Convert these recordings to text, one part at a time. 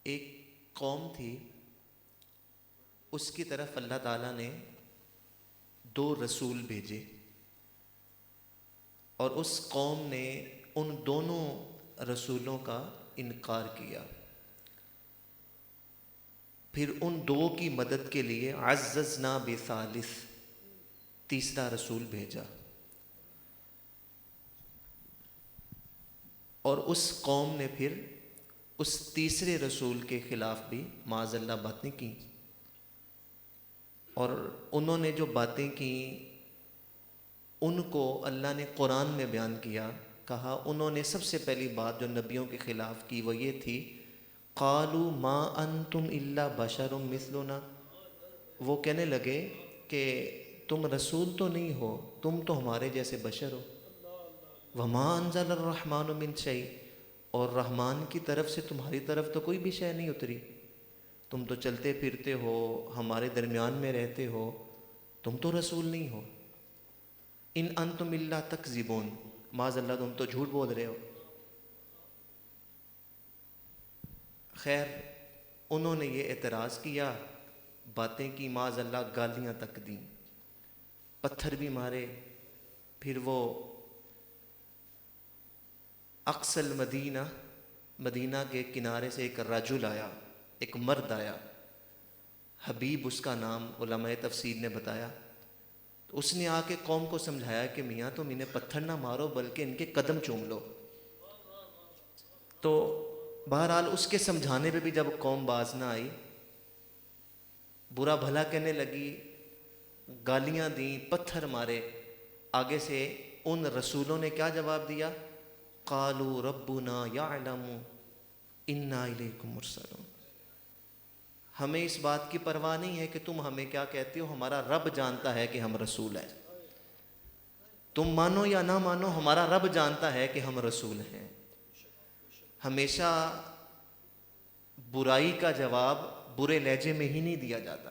ایک قوم تھی، اس کی طرف اللہ تعالیٰ نے 2 رسول بھیجے، اور اس قوم نے ان دونوں رسولوں کا انکار کیا۔ پھر ان 2 کی مدد کے لیے عززنا بثالث، تیسرا رسول بھیجا، اور اس قوم نے پھر اس تیسرے رسول کے خلاف بھی معاذ اللہ باتیں کی، اور انہوں نے جو باتیں کیں ان کو اللہ نے قرآن میں بیان کیا۔ کہا انہوں نے سب سے پہلی بات جو نبیوں کے خلاف کی وہ یہ تھی، قالوا ما انتم الا بشر مثلنا، وہ کہنے لگے کہ تم رسول تو نہیں ہو، تم تو ہمارے جیسے بشر ہو۔ وما انزل الرحمن من شیء، اور رحمان کی طرف سے تمہاری طرف تو کوئی بھی شے نہیں اتری، تم تو چلتے پھرتے ہو، ہمارے درمیان میں رہتے ہو، تم تو رسول نہیں ہو۔ ان انتم الا تکذبون، معاذ اللہ تم تو جھوٹ بول رہے ہو۔ خیر انہوں نے یہ اعتراض کیا، باتیں کی، معاذ اللہ گالیاں تک دیں، پتھر بھی مارے۔ پھر وہ اقصی المدینہ، مدینہ کے کنارے سے ایک رجل آیا، ایک مرد آیا، حبیب اس کا نام، علماء تفسیر نے بتایا۔ تو اس نے آ کے قوم کو سمجھایا کہ میاں تم انہیں پتھر نہ مارو بلکہ ان کے قدم چوم لو۔ تو بہرحال اس کے سمجھانے پہ بھی جب قوم باز نہ آئی، برا بھلا کہنے لگی، گالیاں دیں، پتھر مارے، آگے سے ان رسولوں نے کیا جواب دیا، قالوا ربنا یعلم انا الیکم مرسلون، ہمیں اس بات کی پرواہ نہیں ہے کہ تم ہمیں کیا کہتے ہو، ہمارا رب جانتا ہے کہ ہم رسول ہیں، تم مانو یا نہ مانو ہمارا رب جانتا ہے کہ ہم رسول ہیں۔ ہمیشہ برائی کا جواب برے لہجے میں ہی نہیں دیا جاتا۔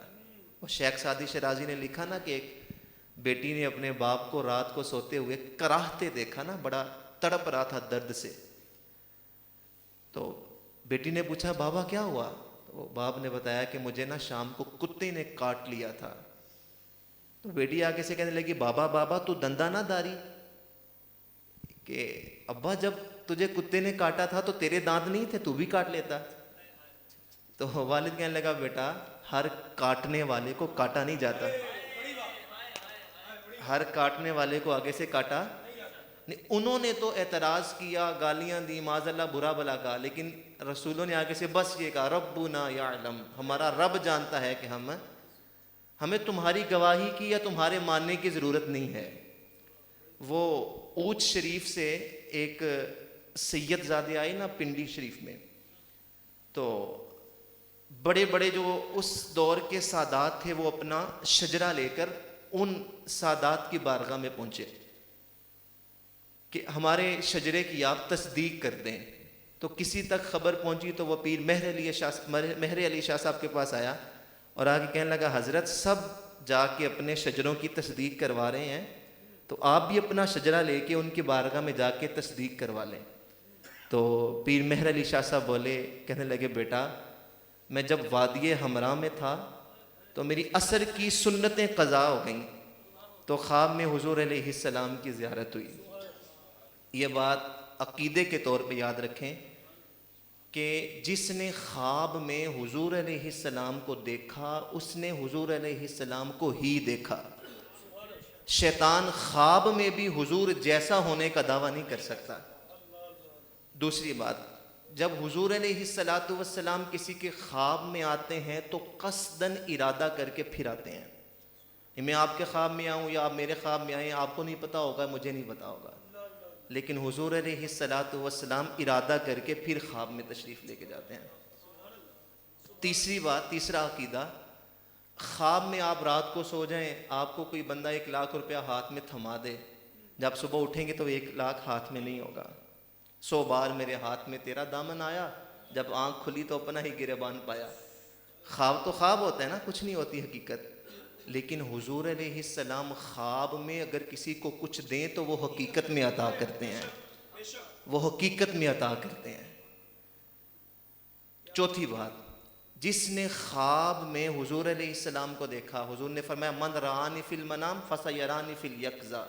اور شیخ سعدی شرازی نے لکھا نا کہ ایک بیٹی نے اپنے باپ کو رات کو سوتے ہوئے کراہتے دیکھا نا، بڑا تڑپ رہا تھا درد سے، تو بیٹی نے پوچھا بابا کیا ہوا؟ تو باپ نے بتایا کہ مجھے نا شام کو کتے نے کاٹ لیا تھا۔ تو بیٹی آگے سے کہنے لگی بابا بابا تو دندہ نہ داری، کہ ابا جب تجھے کتے نے کاٹا تھا تو تیرے دانت نہیں تھے، تو بھی کاٹ لیتا۔ تو والد کہنے لگا بیٹا ہر کاٹنے والے کو کاٹا نہیں جاتا، ہر کاٹنے والے کو آگے سے کاٹا نہیں۔ انہوں نے تو اعتراض کیا، گالیاں دی، معاذ اللہ برا بلا کہا، لیکن رسولوں نے آگے سے بس یہ کہا ربنا یعلم، ہمارا رب جانتا ہے کہ ہمیں تمہاری گواہی کی یا تمہارے ماننے کی ضرورت نہیں ہے۔ وہ اوچ شریف سے ایک سید زادے آئے نا پنڈی شریف میں، تو بڑے بڑے جو اس دور کے سادات تھے وہ اپنا شجرہ لے کر ان سادات کی بارگاہ میں پہنچے کہ ہمارے شجرے کی آپ تصدیق کر دیں۔ تو کسی تک خبر پہنچی تو وہ پیر مہر علی شاہ صاحب کے پاس آیا اور آگے کہنے لگا حضرت سب جا کے اپنے شجروں کی تصدیق کروا رہے ہیں، تو آپ بھی اپنا شجرہ لے کے ان کی بارگاہ میں جا کے تصدیق کروا لیں۔ تو پیر مہر علی شاہ صاحب بولے، کہنے لگے بیٹا میں جب وادی حمراء میں تھا تو میری عصر کی سنتیں قضا ہو گئیں، تو خواب میں حضور علیہ السلام کی زیارت ہوئی۔ یہ بات عقیدے کے طور پہ یاد رکھیں کہ جس نے خواب میں حضور علیہ السلام کو دیکھا اس نے حضور علیہ السلام کو ہی دیکھا۔ شیطان خواب میں بھی حضور جیسا ہونے کا دعویٰ نہیں کر سکتا۔ دوسری بات، جب حضور علیہ السلام کسی کے خواب میں آتے ہیں تو قصداً ارادہ کر کے پھر آتے ہیں۔ میں آپ کے خواب میں آؤں یا آپ میرے خواب میں آئیں، آپ کو نہیں پتا ہوگا، مجھے نہیں پتا ہوگا، لیکن حضور علیہ السلام ارادہ کر کے پھر خواب میں تشریف لے کے جاتے ہیں۔ تیسری بات، تیسرا عقیدہ، خواب میں آپ رات کو سو جائیں، آپ کو کوئی بندہ 1,00,000 روپیہ ہاتھ میں تھما دے، جب صبح اٹھیں گے تو 1,00,000 ہاتھ میں نہیں ہوگا۔ 100 بار میرے ہاتھ میں تیرا دامن آیا، جب آنکھ کھلی تو اپنا ہی گریبان پایا۔ خواب تو خواب ہوتا ہے نا، کچھ نہیں ہوتی حقیقت، لیکن حضور علیہ السلام خواب میں اگر کسی کو کچھ دیں تو وہ حقیقت میں عطا کرتے ہیں، وہ حقیقت میں عطا کرتے ہیں۔ چوتھی بات، جس نے خواب میں حضور علیہ السلام کو دیکھا، حضور نے فرمایا من رآنی فی المنام فسیرانی فی الیقظہ،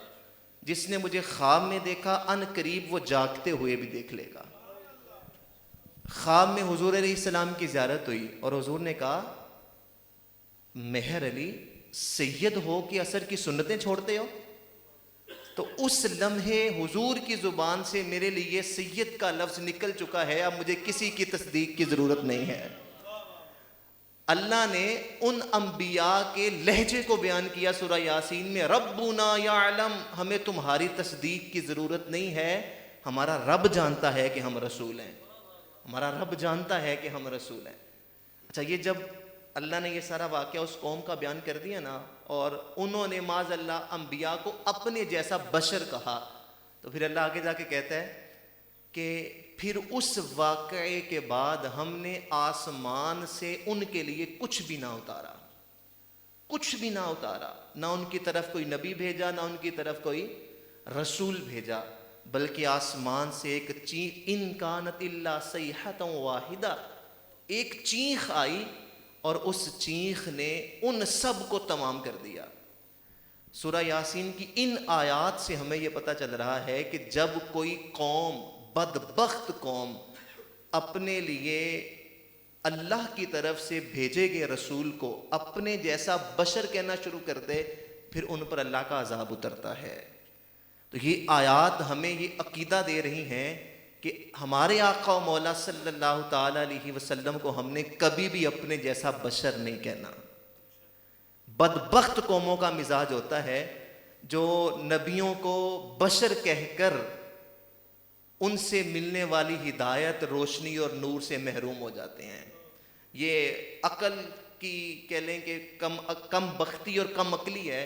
جس نے مجھے خواب میں دیکھا ان قریب وہ جاگتے ہوئے بھی دیکھ لے گا۔ خواب میں حضور علیہ السلام کی زیارت ہوئی اور حضور نے کہا مہر علی سید ہو کہ عصر کی سنتیں چھوڑتے ہو؟ تو اس لمحے حضور کی زبان سے میرے لیے سید کا لفظ نکل چکا ہے، اب مجھے کسی کی تصدیق کی ضرورت نہیں ہے۔ اللہ نے ان انبیاء کے لہجے کو بیان کیا سورہ یاسین میں، ربنا یعلم، ہمیں تمہاری تصدیق کی ضرورت نہیں ہے، ہمارا رب جانتا ہے کہ ہم رسول ہیں، ہمارا رب جانتا ہے کہ ہم رسول ہیں۔ اچھا، یہ جب اللہ نے یہ سارا واقعہ اس قوم کا بیان کر دیا نا، اور انہوں نے معاذ اللہ انبیاء کو اپنے جیسا بشر کہا، تو پھر اللہ آگے جا کے کہتا ہے کہ پھر اس واقعے کے بعد ہم نے آسمان سے ان کے لیے کچھ بھی نہ اتارا، کچھ بھی نہ اتارا، نہ ان کی طرف کوئی نبی بھیجا، نہ ان کی طرف کوئی رسول بھیجا، بلکہ آسمان سے ایک چیخ، ان کانت الا صیحۃ واحدہ، ایک چیخ آئی اور اس چیخ نے ان سب کو تمام کر دیا۔ سورہ یاسین کی ان آیات سے ہمیں یہ پتہ چل رہا ہے کہ جب کوئی قوم، بدبخت قوم، اپنے لیے اللہ کی طرف سے بھیجے گئے رسول کو اپنے جیسا بشر کہنا شروع کر دے، پھر ان پر اللہ کا عذاب اترتا ہے۔ تو یہ آیات ہمیں یہ عقیدہ دے رہی ہیں کہ ہمارے آقا و مولا صلی اللہ تعالیٰ علیہ وسلم کو ہم نے کبھی بھی اپنے جیسا بشر نہیں کہنا۔ بدبخت قوموں کا مزاج ہوتا ہے جو نبیوں کو بشر کہہ کر ان سے ملنے والی ہدایت، روشنی اور نور سے محروم ہو جاتے ہیں۔ یہ عقل کی کہہ لیں کہ کم بختی اور کم عقلی ہے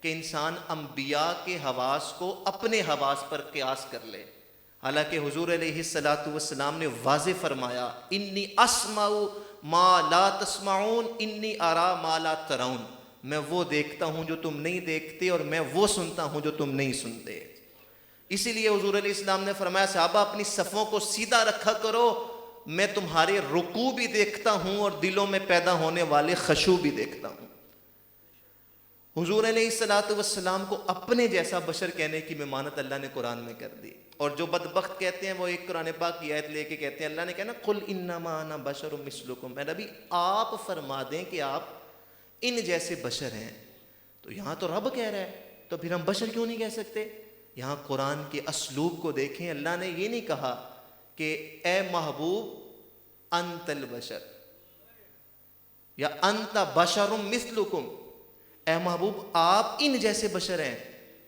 کہ انسان انبیاء کے حواس کو اپنے حواس پر قیاس کر لے، حالانکہ حضور علیہ الصلاۃ والسلام نے واضح فرمایا انی اسمع ما لا تسمعون انی ارا ما لا ترون، میں وہ دیکھتا ہوں جو تم نہیں دیکھتے اور میں وہ سنتا ہوں جو تم نہیں سنتے۔ اسی لیے حضور علیہ السلام نے فرمایا صحابہ اپنی صفوں کو سیدھا رکھا کرو، میں تمہارے رکوع بھی دیکھتا ہوں اور دلوں میں پیدا ہونے والے خشوع بھی دیکھتا ہوں۔ حضور علیہ الصلاۃ والسلام کو اپنے جیسا بشر کہنے کی ممانت اللہ نے قرآن میں کر دی، اور جو بدبخت کہتے ہیں وہ ایک قرآن پاک کی آیت لے کے کہتے ہیں، اللہ نے کہا نا قل انما انا بشر مثلکم، اے نبی آپ فرما دیں کہ آپ ان جیسے بشر ہیں۔ تو یہاں تو رب کہہ رہا ہے، تو پھر ہم بشر کیوں نہیں کہہ سکتے؟ یہاں قرآن کے اسلوب کو دیکھیں، اللہ نے یہ نہیں کہا کہ اے محبوب انت البشر یا انت بشر مثلکم، اے محبوب آپ ان جیسے بشر ہیں۔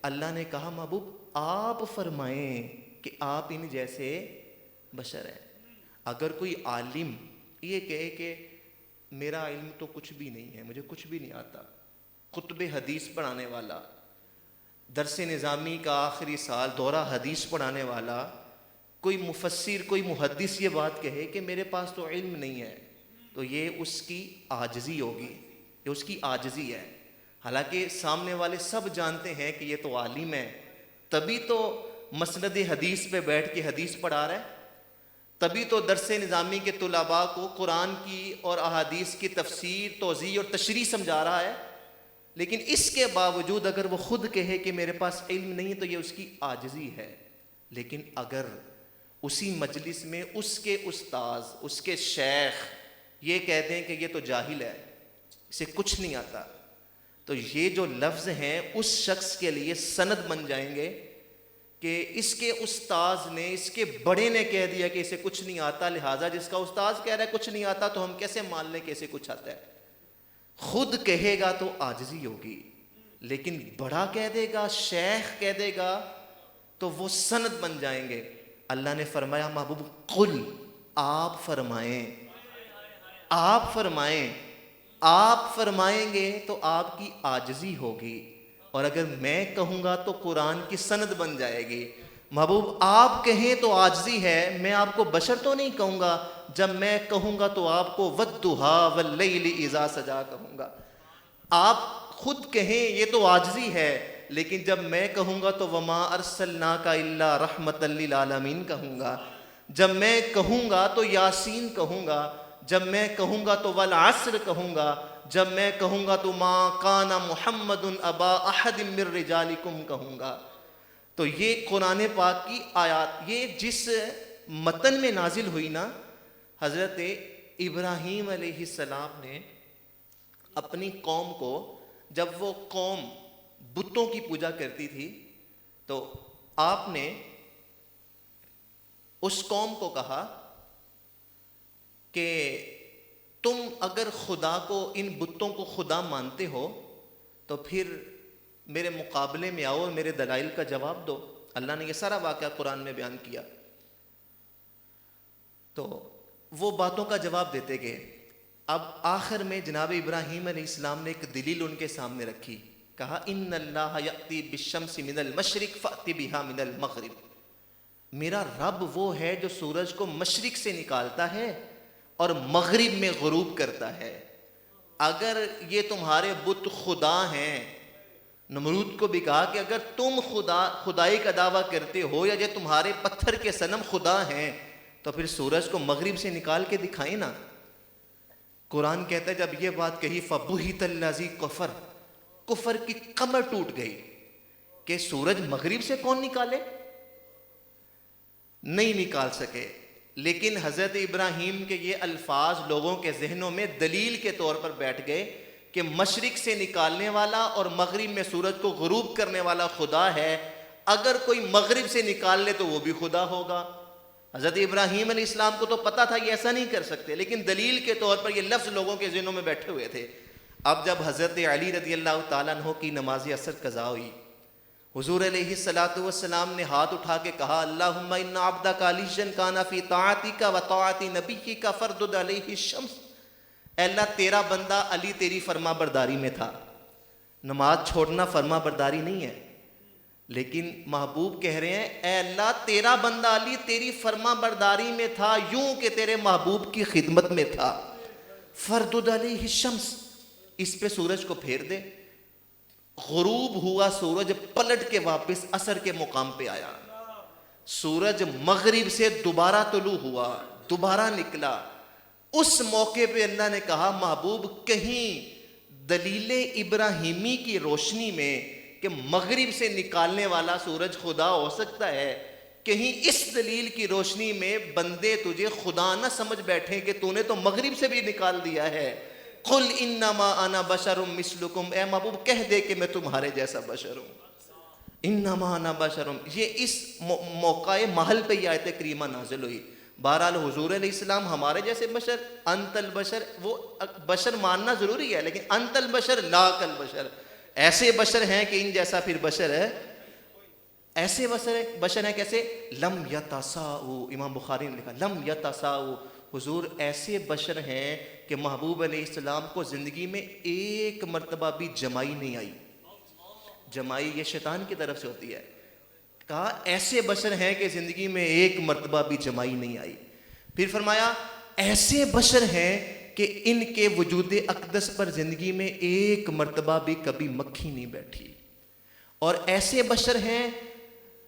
اللہ نے کہا محبوب آپ فرمائیں کہ آپ ان جیسے بشر ہیں۔ اگر کوئی عالم یہ کہے کہ میرا علم تو کچھ بھی نہیں ہے، مجھے کچھ بھی نہیں آتا، خطب حدیث پڑھانے والا، درس نظامی کا آخری سال دورہ حدیث پڑھانے والا، کوئی مفسر، کوئی محدث یہ بات کہے کہ میرے پاس تو علم نہیں ہے، تو یہ اس کی عاجزی ہوگی، یہ اس کی عاجزی ہے۔ حالانکہ سامنے والے سب جانتے ہیں کہ یہ تو عالم ہے، تبھی تو مسند حدیث پہ بیٹھ کے حدیث پڑھا رہا ہے، تبھی تو درس نظامی کے طلباء کو قرآن کی اور احادیث کی تفسیر، توضیح اور تشریح سمجھا رہا ہے۔ لیکن اس کے باوجود اگر وہ خود کہے کہ میرے پاس علم نہیں تو یہ اس کی عاجزی ہے۔ لیکن اگر اسی مجلس میں اس کے استاذ، اس کے شیخ یہ کہہ دیں کہ یہ تو جاہل ہے، اسے کچھ نہیں آتا، تو یہ جو لفظ ہیں اس شخص کے لیے سند بن جائیں گے کہ اس کے استاذ نے، اس کے بڑے نے کہہ دیا کہ اسے کچھ نہیں آتا، لہٰذا جس کا استاذ کہہ رہا ہے کچھ نہیں آتا تو ہم کیسے مان لیں کہ اسے کچھ آتا ہے؟ خود کہے گا تو عاجزی ہوگی، لیکن بڑا کہہ دے گا، شیخ کہہ دے گا تو وہ سند بن جائیں گے۔ اللہ نے فرمایا محبوب قل، آپ فرمائیں، آپ فرمائیں، آپ فرمائیں گے تو آپ کی عاجزی ہوگی، اور اگر میں کہوں گا تو قرآن کی سند بن جائے گی۔ محبوب آپ کہیں تو عاجزی ہے، میں آپ کو بشر تو نہیں کہوں گا، جب میں کہوں گا تو آپ کو وَالضُّحَىٰ وَاللَّيْلِ إِذَا سَجَىٰ کہوں گا۔ آپ خود کہیں یہ تو عاجزی ہے، لیکن جب میں کہوں گا تو وَمَا أَرْسَلْنَاكَ إِلَّا رَحْمَةً لِّلْعَالَمِينَ کہوں گا، جب میں کہوں گا تو یاسین کہوں گا، جب میں کہوں گا تو والعصر کہوں گا، جب میں کہوں گا تو ما کان محمد ابا احد من رجالکم کہوں گا۔ تو یہ قرآن پاک کی آیات، یہ جس متن میں نازل ہوئی نا، حضرت ابراہیم علیہ السلام نے اپنی قوم کو، جب وہ قوم بتوں کی پوجا کرتی تھی تو آپ نے اس قوم کو کہا کہ تم اگر خدا کو، ان بتوں کو خدا مانتے ہو تو پھر میرے مقابلے میں آؤ اور میرے دلائل کا جواب دو۔ اللہ نے یہ سارا واقعہ قرآن میں بیان کیا۔ تو وہ باتوں کا جواب دیتے گئے۔ اب آخر میں جناب ابراہیم علیہ السلام نے ایک دلیل ان کے سامنے رکھی، کہا ان اللہ یأتی بالشمس من المشرق فأتی بہا من المغرب، میرا رب وہ ہے جو سورج کو مشرق سے نکالتا ہے اور مغرب میں غروب کرتا ہے۔ اگر یہ تمہارے بت خدا ہیں، نمرود کو بھی کہا کہ اگر تم خدائی کا دعویٰ کرتے ہو یا جو تمہارے پتھر کے صنم خدا ہیں تو پھر سورج کو مغرب سے نکال کے دکھائیں نا۔ قرآن کہتا ہے جب یہ بات کہی فَبُہِتَ الَّذِي كَفَرَ، کفر کی کمر ٹوٹ گئی کہ سورج مغرب سے کون نکالے، نہیں نکال سکے۔ لیکن حضرت ابراہیم کے یہ الفاظ لوگوں کے ذہنوں میں دلیل کے طور پر بیٹھ گئے کہ مشرق سے نکالنے والا اور مغرب میں سورج کو غروب کرنے والا خدا ہے، اگر کوئی مغرب سے نکال لے تو وہ بھی خدا ہوگا۔ حضرت ابراہیم علیہ السلام کو تو پتہ تھا یہ ایسا نہیں کر سکتے، لیکن دلیل کے طور پر یہ لفظ لوگوں کے ذہنوں میں بیٹھے ہوئے تھے۔ اب جب حضرت علی رضی اللہ تعالیٰ عنہ کی نماز عصر قضا ہوئی، حضور علیہ السلام نے ہاتھ اٹھا کے کہا اللہم ان عبدک علیٰ کان فی طاعتک و طاعت نبیک فردد علیہ الشمس، اے اللہ تیرا بندہ علی تیری فرما برداری میں تھا۔ نماز چھوڑنا فرما برداری نہیں ہے، لیکن محبوب کہہ رہے ہیں اے اللہ تیرا بندہ علی تیری فرما برداری میں تھا، یوں کہ تیرے محبوب کی خدمت میں تھا۔ فردد علیہ الشمس، اس پہ سورج کو پھیر دے۔ غروب ہوا سورج، پلٹ کے واپس عصر کے مقام پہ آیا۔ سورج مغرب سے دوبارہ طلوع ہوا، دوبارہ نکلا۔ اس موقع پہ اللہ نے کہا محبوب کہیں دلیل ابراہیمی کی روشنی میں کہ مغرب سے نکالنے والا سورج خدا ہو سکتا ہے، کہیں اس دلیل کی روشنی میں بندے تجھے خدا نہ سمجھ بیٹھیں کہ تو نے تو مغرب سے بھی نکال دیا ہے۔ قل انما انا بشر مثلکم، اے محبوب کہہ دے کہ میں تمہارے جیسا بشر ہوں۔ انما انا بشر، یہ اس موقع محل پہ یہ آیت کریمہ نازل ہوئی۔ بہرحال حضور علیہ السلام ہمارے جیسے بشر، انت البشر، وہ بشر ماننا ضروری ہے، لیکن انت البشر لا کل بشر، ایسے بشر ہیں کہ ان جیسا پھر بشر ہے، ایسے بشر ہیں کیسے؟ لم یتساؤ، امام بخاری نے لکھا لم یتساؤ، حضور ایسے بشر ہیں کہ محبوب علیہ السلام کو زندگی میں ایک مرتبہ بھی جمائی نہیں آئی۔ جمائی یہ شیطان کی طرف سے ہوتی ہے۔ کہا ایسے بشر ہیں کہ زندگی میں ایک مرتبہ بھی جمائی نہیں آئی۔ پھر فرمایا ایسے بشر ہیں کہ ان کے وجود اقدس پر زندگی میں ایک مرتبہ بھی کبھی مکھی نہیں بیٹھی۔ اور ایسے بشر ہیں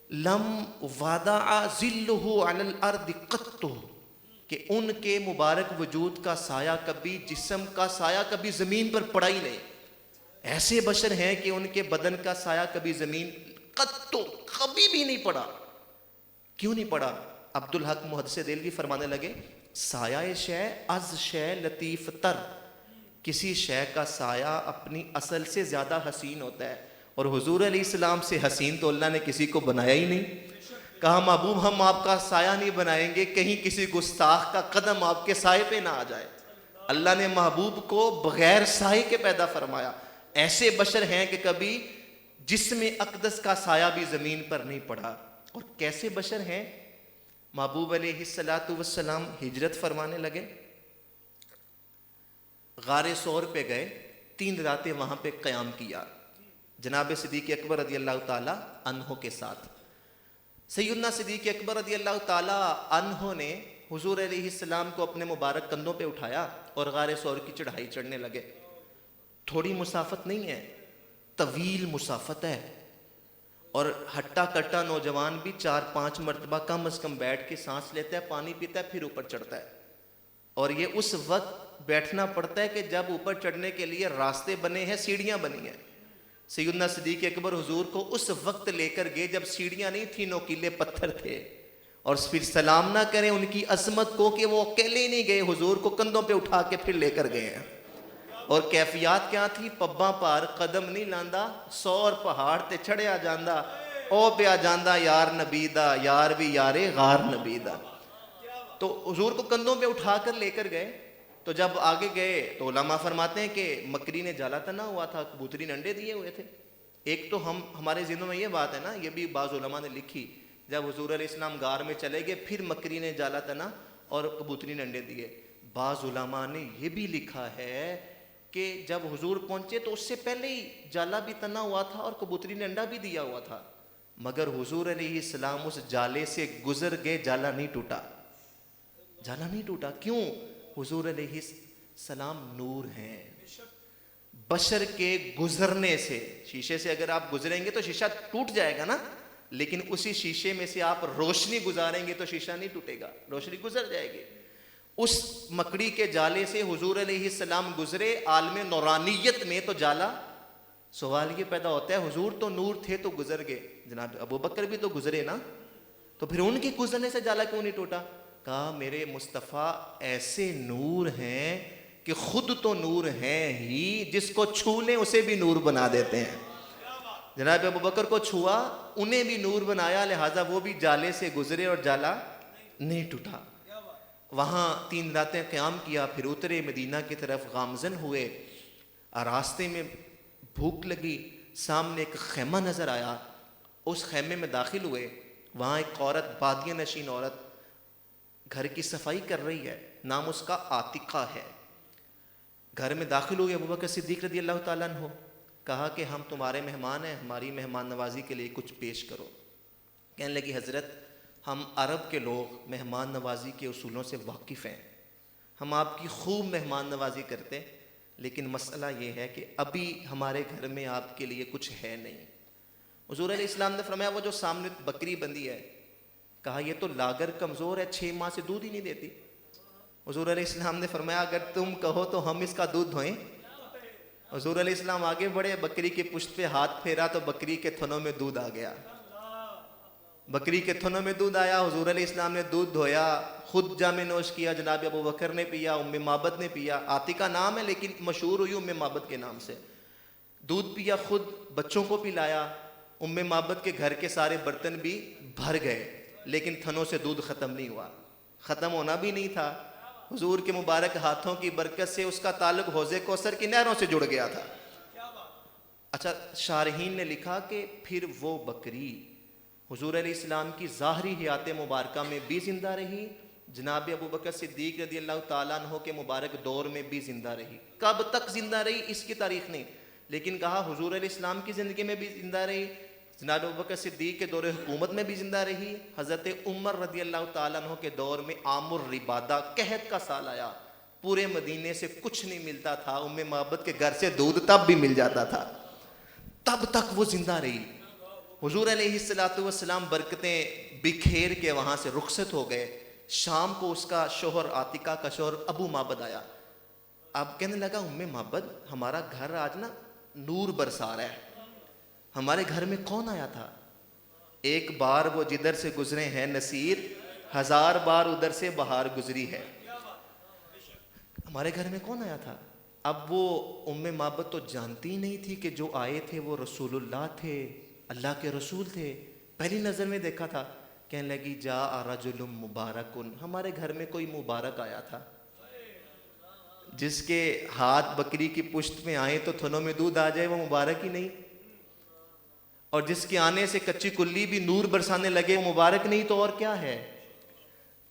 لم وضع ظلہ علی الارض قط، کہ ان کے مبارک وجود کا سایہ کبھی، جسم کا سایہ کبھی زمین پر پڑا ہی نہیں۔ ایسے بشر ہیں کہ ان کے بدن کا سایہ کبھی زمین قط، کبھی بھی نہیں پڑا۔ کیوں نہیں پڑا؟ عبدالحق محدث دہلوی فرمانے لگے سایہ شے از شے لطیف تر، کسی شے کا سایہ اپنی اصل سے زیادہ حسین ہوتا ہے، اور حضور علیہ السلام سے حسین تو اللہ نے کسی کو بنایا ہی نہیں۔ کہا محبوب ہم آپ کا سایہ نہیں بنائیں گے، کہیں کسی گستاخ کا قدم آپ کے سائے پہ نہ آ جائے۔ اللہ نے محبوب کو بغیر سائے کے پیدا فرمایا۔ ایسے بشر ہیں کہ کبھی جسم اقدس کا سایہ بھی زمین پر نہیں پڑا۔ اور کیسے بشر ہیں؟ محبوب علیہ السلام ہجرت فرمانے لگے، غار ثور پہ گئے، 3 راتیں وہاں پہ قیام کیا جناب صدیق اکبر رضی اللہ تعالی عنہ کے ساتھ۔ سیدنا صدیق اکبر رضی اللہ تعالی عنہ نے حضور علیہ السلام کو اپنے مبارک کندھوں پہ اٹھایا اور غار ثور کی چڑھائی چڑھنے لگے۔ تھوڑی مسافت نہیں ہے، طویل مسافت ہے، اور ہٹا کٹا نوجوان بھی 4-5 مرتبہ کم از کم بیٹھ کے سانس لیتا ہے، پانی پیتا ہے، پھر اوپر چڑھتا ہے۔ اور یہ اس وقت بیٹھنا پڑتا ہے کہ جب اوپر چڑھنے کے لیے راستے بنے ہیں، سیڑھیاں بنی ہیں۔ سیدنا صدیق اکبر حضور کو اس وقت لے کر گئے جب سیڑھیاں نہیں تھیں، نوکیلے پتھر تھے، اور پھر سلام نہ کریں ان کی عظمت کو کہ وہ اکیلے نہیں گئے، حضور کو کندھوں پہ اٹھا کے پھر لے کر گئے ہیں۔ اور کیفیات کیا تھی؟ پباں پار قدم نہیں لاندا، 100 پہاڑ تے چڑھیا جاندا، او پیا جاندا یار نبی دا، یار بھی یارے غار نبی دا۔ تو حضور کو کندھوں پہ اٹھا کر لے کر گئے۔ تو جب آگے گئے تو علماء فرماتے ہیں کہ مکری نے جالا تنا ہوا تھا، کبوتری نے انڈے دیے ہوئے تھے۔ ایک تو ہمارے ذہنوں میں یہ بات ہے نا، یہ بھی بعض علماء نے لکھی، جب حضور علیہ السلام غار میں چلے گئے پھر مکری نے جالا تنا اور کبوتری نے انڈے دیے۔ بعض علماء نے یہ بھی لکھا ہے کہ جب حضور پہنچے تو اس سے پہلے ہی جالا بھی تنا ہوا تھا اور کبوتری نے انڈا بھی دیا ہوا تھا، مگر حضور علیہ السلام اس جالے سے گزر گئے، جالا نہیں ٹوٹا، جالا نہیں ٹوٹا۔ کیوں؟ حضور علیہ السلام نور ہیں۔ بشر کے گزرنے سے، شیشے سے اگر آپ گزریں گے تو شیشہ ٹوٹ جائے گا نا، لیکن اسی شیشے میں سے آپ روشنی گزاریں گے تو شیشہ نہیں ٹوٹے گا، روشنی گزر جائے گی۔ اس مکڑی کے جالے سے حضور علیہ السلام گزرے عالم نورانیت میں، تو جالا، سوال یہ پیدا ہوتا ہے حضور تو نور تھے تو گزر گئے، جناب ابو بکر بھی تو گزرے نا، تو پھر ان کے گزرنے سے جالا کیوں نہیں ٹوٹا؟ کہا میرے مصطفیٰ ایسے نور ہیں کہ خود تو نور ہیں ہی، جس کو چھو لیں اسے بھی نور بنا دیتے ہیں۔ جناب ابو بکر کو چھوا، انہیں بھی نور بنایا، لہٰذا وہ بھی جالے سے گزرے اور جالا نہیں ٹوٹا۔ وہاں 3 راتیں قیام کیا، پھر اترے مدینہ کی طرف گامزن ہوئے۔ راستے میں بھوک لگی، سامنے ایک خیمہ نظر آیا، اس خیمے میں داخل ہوئے۔ وہاں ایک عورت، بادیہ نشین عورت، گھر کی صفائی کر رہی ہے، نام اس کا عاتقہ ہے۔ گھر میں داخل ہوئے ابو بکر صدیق رضی اللہ تعالیٰ عنہ، کہا کہ ہم تمہارے مہمان ہیں، ہماری مہمان نوازی کے لیے کچھ پیش کرو۔ کہنے لگی حضرت ہم عرب کے لوگ مہمان نوازی کے اصولوں سے واقف ہیں، ہم آپ کی خوب مہمان نوازی کرتے، لیکن مسئلہ یہ ہے کہ ابھی ہمارے گھر میں آپ کے لیے کچھ ہے نہیں۔ حضور علیہ السلام نے فرمایا وہ جو سامنے بکری بندھی ہے، کہا یہ تو لاگر کمزور ہے، 6 ماہ سے دودھ ہی نہیں دیتی۔ حضور علیہ السلام نے فرمایا اگر تم کہو تو ہم اس کا دودھ دھوئیں۔ حضور علیہ السلام آگے بڑھے، بکری کے پشت پہ ہاتھ پھیرا تو بکری کے تھنوں میں دودھ آ گیا، بکری کے تھنوں میں دودھ آیا۔ حضور علیہ السلام نے دودھ دھویا، خود جام نوش کیا، جناب ابو بکر نے پیا، ام معبد نے پیا، عاتقہ نام ہے لیکن مشہور ہوئی ام معبد کے نام سے۔ دودھ پیا، خود بچوں کو پلایا، ام معبد کے گھر کے سارے برتن بھی بھر گئے، لیکن تھنوں سے دودھ ختم نہیں ہوا، ختم ہونا بھی نہیں تھا۔ حضور کے مبارک ہاتھوں کی برکت سے اس کا تعلق حوض کوثر کی نہروں سے جڑ گیا تھا۔ اچھا، شارحین نے لکھا کہ پھر وہ بکری حضور علیہ السلام کی ظاہری حیات مبارکہ میں بھی زندہ رہی، جناب ابو بکر صدیق رضی اللہ تعالیٰ عنہ کے مبارک دور میں بھی زندہ رہی۔ کب تک زندہ رہی اس کی تاریخ نہیں، لیکن کہا حضور علیہ السلام کی زندگی میں بھی زندہ رہی، جناب ابو بکر صدیق کے دور حکومت میں بھی زندہ رہی، حضرت عمر رضی اللہ تعالیٰ عنہ کے دور میں عام الربادہ قحط کا سال آیا، پورے مدینے سے کچھ نہیں ملتا تھا، ام معبد کے گھر سے دودھ تب بھی مل جاتا تھا، تب تک وہ زندہ رہی۔ حضور علیہ السلام برکتیں بکھیر کے وہاں سے رخصت ہو گئے۔ شام کو اس کا شوہر، عاتقہ کا شوہر ابو معبد آیا، اب کہنے لگا ام معبد ہمارا گھر آج نا نور برسا رہا ہے، ہمارے گھر میں کون آیا تھا؟ ایک بار وہ جدھر سے گزرے ہیں نصیر، 1000 بار ادھر سے بہار گزری ہے، ہمارے گھر میں کون آیا تھا؟ اب وہ ام معبد تو جانتی ہی نہیں تھی کہ جو آئے تھے وہ رسول اللہ تھے، اللہ کے رسول تھے، پہلی نظر میں دیکھا تھا۔ کہنے لگی جاء رجل مبارکن، ہمارے گھر میں کوئی مبارک آیا تھا، جس کے ہاتھ بکری کی پشت میں آئے تو تھنوں میں دودھ آ جائے وہ مبارک ہی نہیں، اور جس کے آنے سے کچی کلی بھی نور برسانے لگے وہ مبارک نہیں تو اور کیا ہے؟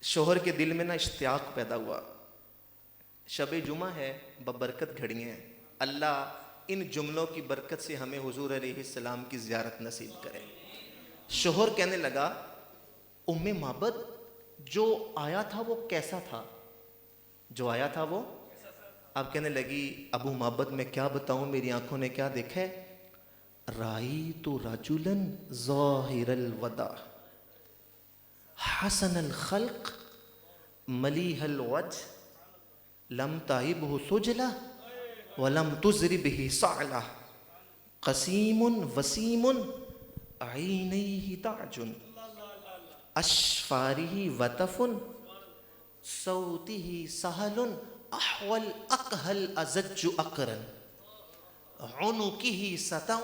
شوہر کے دل میں نا اشتیاق پیدا ہوا۔ شب جمعہ ہے، ببرکت گھڑی ہیں، اللہ ان جملوں کی برکت سے ہمیں حضور علیہ السلام کی زیارت نصیب کرے۔ شوہر کہنے لگا ام معبد جو آیا تھا وہ کیسا تھا؟ جو آیا تھا وہ؟ اب کہنے لگی ابو معبد میں کیا بتاؤں، میری آنکھوں نے کیا دیکھا ہے؟ رأیت رجلا ظاہر الوداع حسن الخلق ملیح الوجه لم تعبه سجلہ ولم تزربه صعلہ قسیم وسیم عینیہ تعج اشفارہ وطف صوتہ سہل احول اقہل ازج اقرن عنقہ سطع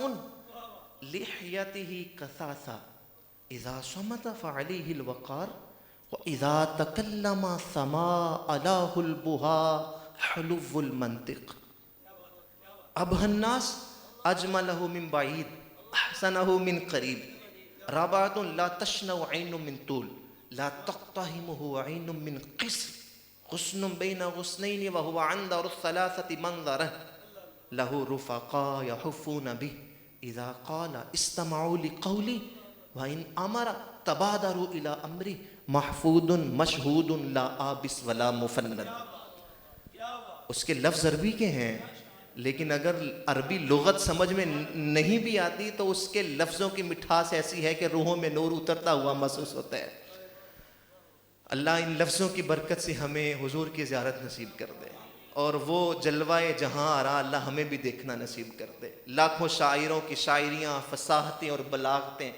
لحیتہ کثاثا اذا صمت فعلیہ الوقار وَإِذَا تَكَلَّمَ سَمَاءَ لَهُ الْبُهَا حُلُوُّ الْمَنْطِقِ أَبْهَى النَّاسِ أَجْمَلَهُ مِنْ بَعِيدٍ أَحْسَنَهُ مِنْ قَرِيبٍ رَابَعَةٌ لَا تَشْنَوْ عَيْنٌ مِنْ طُولٍ لَا تَقْتَحِمُهُ عَيْنٌ مِنْ قِصْرٍ غُصْنٌ بَيْنَ غُصْنَيْنِ وَهُوَ عَنْدَرُ الثَّلَاثَةِ مَنْظَرَهُ لَهُ رُفَقَاء يَحُفُّونَ بِهِ إِذَا قَالَ اسْتَمَعُوا لِقَوْلِهِ وَإِنْ أَمَرَ تَبَادَرُوا إِلَىٰ أَمْرِهِ محفوظ مشہود لا آبس ولا مفند. اس کے لفظ عربی کے ہیں لیکن اگر عربی لغت سمجھ میں نہیں بھی آتی تو اس کے لفظوں کی مٹھاس ایسی ہے کہ روحوں میں نور اترتا ہوا محسوس ہوتا ہے. اللہ ان لفظوں کی برکت سے ہمیں حضور کی زیارت نصیب کر دے اور وہ جلوہ جہاں آرا اللہ ہمیں بھی دیکھنا نصیب کر دے. لاکھوں شاعروں کی شاعریاں، فصاحتیں اور بلاغتیں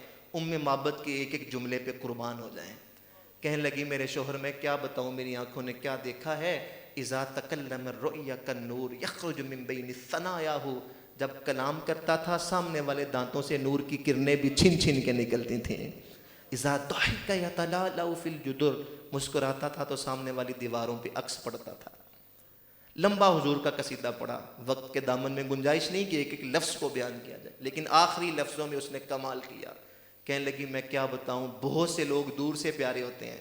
معبد کے ایک ایک جملے پہ قربان ہو جائیں. کہنے لگی میرے شوہر میں کیا بتاؤں میری آنکھوں نے کیا دیکھا ہے. اذا تکلم الرؤیا کالنور یخرج من بین ثنایاہ، جب کلام کرتا تھا سامنے والے دانتوں سے نور کی کرنیں بھی چھن چھن کے نکلتی تھیں. اذا ضحک یتلالأ فی الجدر، مسکراتا تھا تو سامنے والی دیواروں پہ عکس پڑتا تھا. لمبا حضور کا قصیدہ پڑھا، وقت کے دامن میں گنجائش نہیں کہ ایک ایک لفظ کو بیان کیا جائے، لیکن آخری لفظوں میں اس نے کمال کیا. کہنے لگی میں کیا بتاؤں، بہت سے لوگ دور سے پیارے ہوتے ہیں،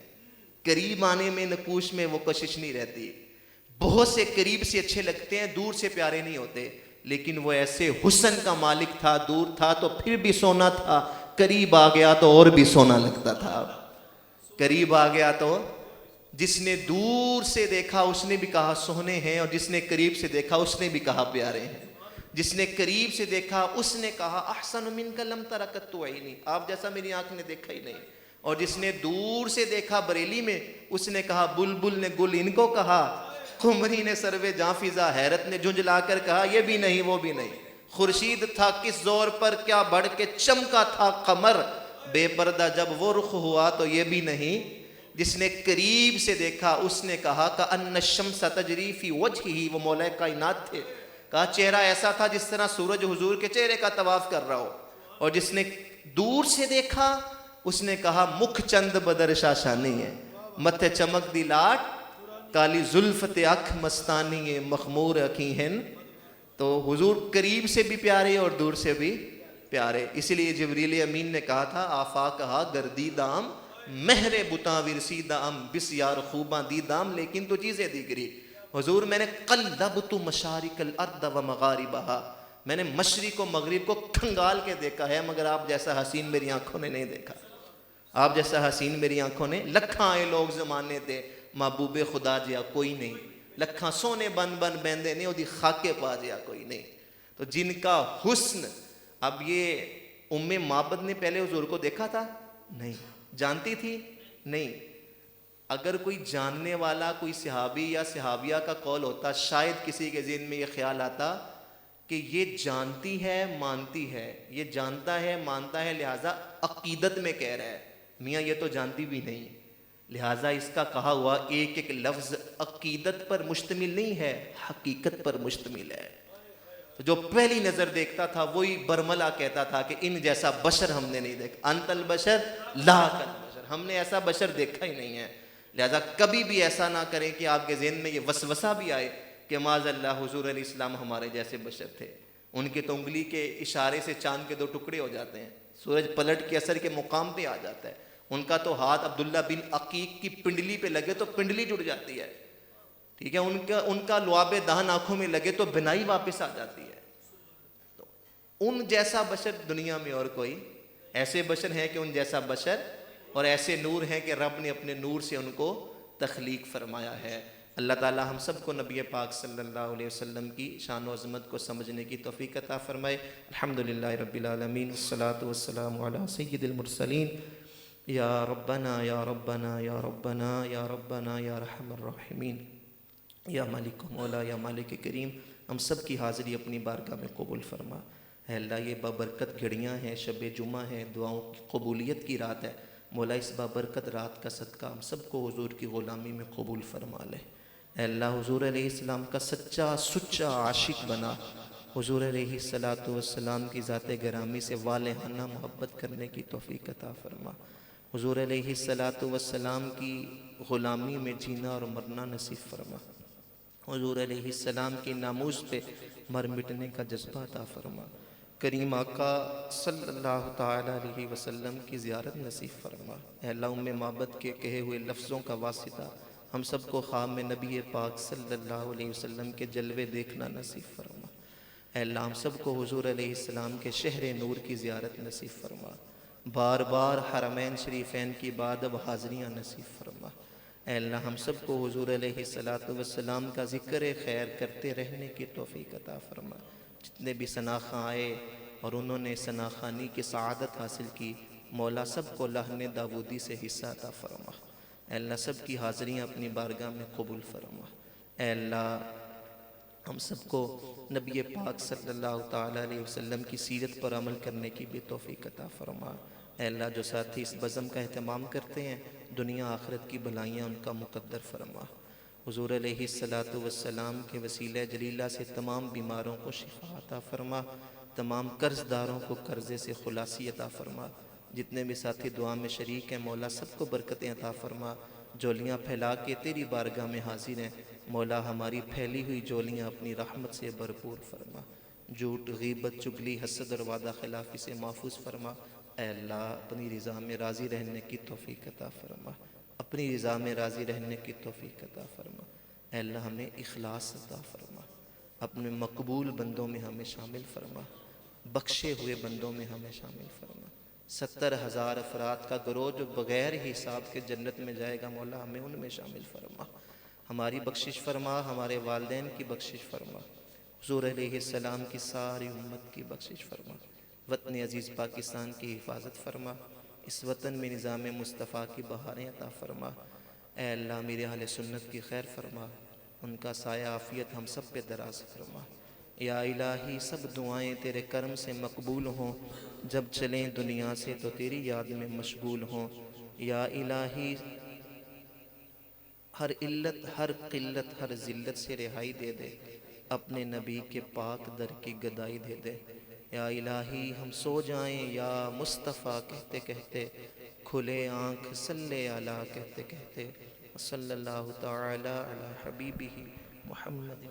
قریب آنے میں نقوش میں وہ کشش نہیں رہتی. بہت سے قریب سے اچھے لگتے ہیں، دور سے پیارے نہیں ہوتے. لیکن وہ ایسے حسن کا مالک تھا، دور تھا تو پھر بھی سونا تھا، قریب آ گیا تو اور بھی سونا لگتا تھا. قریب آ گیا تو جس نے دور سے دیکھا اس نے بھی کہا سونے ہیں، اور جس نے قریب سے دیکھا اس نے بھی کہا پیارے ہیں. جس نے قریب سے دیکھا اس نے کہا احسن منک لم تر قط عینی، آپ جیسا میری آنکھ نے دیکھا ہی نہیں. اور جس نے دور سے دیکھا بریلی میں اس نے کہا بلبل نے گل ان کو کہا، قمری نے سروے جاں فضا، حیرت نے جھنجھلا کر کہا یہ بھی نہیں وہ بھی نہیں. خورشید تھا کس زور پر کیا بڑھ کے چمکا تھا قمر، بے پردہ جب وہ رخ ہوا تو یہ بھی نہیں. جس نے قریب سے دیکھا اس نے کہا کأن الشمس تجری فی وجہہ، وہ مولا کائنات تھے، کہا چہرہ ایسا تھا جس طرح سورج حضور کے چہرے کا طواف کر رہا ہو. اور جس نے دور سے دیکھا اس نے کہا مکھ چند بدر شاشانی ہے، متھے چمک دی لاٹ کالی زلفت اکھ مستانی مخمور اکھی ہن. تو حضور قریب سے بھی پیارے اور دور سے بھی پیارے. اسی لیے جبریل امین نے کہا تھا آفا کہا گردی دام مہر بتاں ورسی دام بسیار خوباں دی دام، لیکن تو چیزیں دیگری. حضور میں نے قلبت مشارق الارض و مغاربہا، میں نے مشرق و مغرب کو کھنگال کے دیکھا ہے، مگر آپ جیسا حسین میری آنکھوں نے نہیں دیکھا. آپ جیسا حسین میری آنکھوں نے، لکھاں آئے لوگ زمانے دے محبوب خدا جیا کوئی نہیں، لکھاں سونے بن بن بیندے نہیں وہ دی خاکے پا جیا کوئی نہیں. تو جن کا حسن، اب یہ معبد نے پہلے حضور کو دیکھا تھا نہیں، جانتی تھی نہیں. اگر کوئی جاننے والا کوئی صحابی یا صحابیہ کا قول ہوتا شاید کسی کے ذہن میں یہ خیال آتا کہ یہ جانتی ہے مانتی ہے، یہ جانتا ہے مانتا ہے لہٰذا عقیدت میں کہہ رہا ہے. میاں یہ تو جانتی بھی نہیں، لہٰذا اس کا کہا ہوا ایک ایک لفظ عقیدت پر مشتمل نہیں ہے، حقیقت پر مشتمل ہے. تو جو پہلی نظر دیکھتا تھا وہی برملا کہتا تھا کہ ان جیسا بشر ہم نے نہیں دیکھا، انت البشر لا کل بشر، ہم نے ایسا بشر دیکھا ہی نہیں ہے. لہذا کبھی بھی ایسا نہ کریں کہ آپ کے ذہن میں یہ وسوسہ بھی آئے کہ معاذ اللہ حضور علیہ السلام ہمارے جیسے بشر تھے. ان کے تو انگلی کے اشارے سے چاند کے 2 ٹکڑے ہو جاتے ہیں، سورج پلٹ کے اثر کے مقام پہ آ جاتا ہے. ان کا تو ہاتھ عبداللہ بن عقیق کی پنڈلی پہ لگے تو پنڈلی جڑ جاتی ہے، ٹھیک ہے، ان کا لعاب دہن آنکھوں میں لگے تو بنائی واپس آ جاتی ہے. تو ان جیسا بشر دنیا میں اور کوئی، ایسے بشر ہیں کہ ان جیسا بشر، اور ایسے نور ہیں کہ رب نے اپنے نور سے ان کو تخلیق فرمایا ہے. اللہ تعالی ہم سب کو نبی پاک صلی اللہ علیہ وسلم کی شان و عظمت کو سمجھنے کی توفیق عطا فرمائے. الحمدللہ رب العالمین والصلاة والسلام علی سید المرسلین. یا ربنا یا ربنا یا ربنا یا ربنا یا رحم الراحمین. یا مالک مولا یا مالک کریم، ہم سب کی حاضری اپنی بارگاہ میں قبول فرما۔ اے اللہ، یہ بابرکت گھڑیاں ہیں، شب جمعہ ہے، دعاؤں کی قبولیت کی رات ہے، مولا اس بابرکت رات کا صدقہ ہم سب کو حضور کی غلامی میں قبول فرما لے۔ اے اللہ، حضور علیہ السلام کا سچا سچا عاشق بنا، حضور علیہ السلام کی ذات گرامی سے والہانہ محبت کرنے کی توفیق عطا فرما، حضور علیہ السلام کی غلامی میں جینا اور مرنا نصیب فرما، حضور علیہ السلام کی ناموس پہ مر مٹنے کا جذبہ عطا فرما، کریم آقا صلی اللہ تعالیٰ علیہ وسلم کی زیارت نصیب فرما۔ اے اللہ، معبد کے کہے ہوئے لفظوں کا واسطہ ہم سب کو خواب میں نبی پاک صلی اللہ علیہ وسلم کے جلوے دیکھنا نصیب فرما۔ اے اللہ، ہم سب کو حضور علیہ السلام کے شہر نور کی زیارت نصیب فرما، بار بار حرمین شریفین کی بعد حاضریاں نصیب فرما۔ اے اللہ، ہم سب کو حضور علیہ السلام کا ذکر خیر کرتے رہنے کی توفیق عطا فرما۔ جتنے بھی ثناخواں آئے اور انہوں نے ثناخوانی کی سعادت حاصل کی، مولا سب کو لحن داودی سے حصہ عطا فرما۔ اے اللہ، سب کی حاضریاں اپنی بارگاہ میں قبول فرما۔ اے اللہ، ہم سب کو نبی پاک صلی اللہ تعالیٰ علیہ وسلم کی سیرت پر عمل کرنے کی بھی توفیق عطا فرما۔ اے اللہ، جو ساتھی اس بزم کا اہتمام کرتے ہیں، دنیا آخرت کی بھلائیاں ان کا مقدر فرما۔ حضور علیہ السلام کے وسیلہ جلیلہ سے تمام بیماروں کو شفا عطا فرما، تمام قرض داروں کو قرضے سے خلاصی عطا فرما۔ جتنے بھی ساتھی دعا میں شریک ہیں، مولا سب کو برکتیں عطا فرما۔ جولیاں پھیلا کے تیری بارگاہ میں حاضر ہیں، مولا ہماری پھیلی ہوئی جولیاں اپنی رحمت سے بھرپور فرما، جھوٹ، غیبت، چگلی، حسد اور وعدہ خلافی سے محفوظ فرما۔ اے اللہ، اپنی رضا میں راضی رہنے کی توفیق عطا فرما، اپنی رضا میں راضی رہنے کی توفیق عطا فرما۔ اے اللہ، ہمیں اخلاص عطا فرما، اپنے مقبول بندوں میں ہمیں شامل فرما، بخشے ہوئے بندوں میں ہمیں شامل فرما۔ 70,000 افراد کا گروہ جو بغیر حساب کے جنت میں جائے گا، مولا ہمیں ان میں شامل فرما، ہماری بخشش فرما، ہمارے والدین کی بخشش فرما، حضور علیہ السلام کی ساری امت کی بخشش فرما، وطن عزیز پاکستان کی حفاظت فرما، اس وطن میں نظام مصطفیٰ کی بہاریں عطا فرما۔ اے اللہ، میرے اہل سنت کی خیر فرما، ان کا سایہ عافیت ہم سب پہ دراز فرما۔ یا الہی، سب دعائیں تیرے کرم سے مقبول ہوں، جب چلیں دنیا سے تو تیری یاد میں مشغول ہوں۔ یا الہی، ہر علت، ہر قلت، ہر ذلت سے رہائی دے دے، اپنے نبی کے پاک در کی گدائی دے دے۔ یا الہی، ہم سو جائیں یا مصطفیٰ کہتے کہتے، کھلے آنکھ صلی علیہ کہتے کہتے، صلی اللہ تعالی علی حبیبہ محمد۔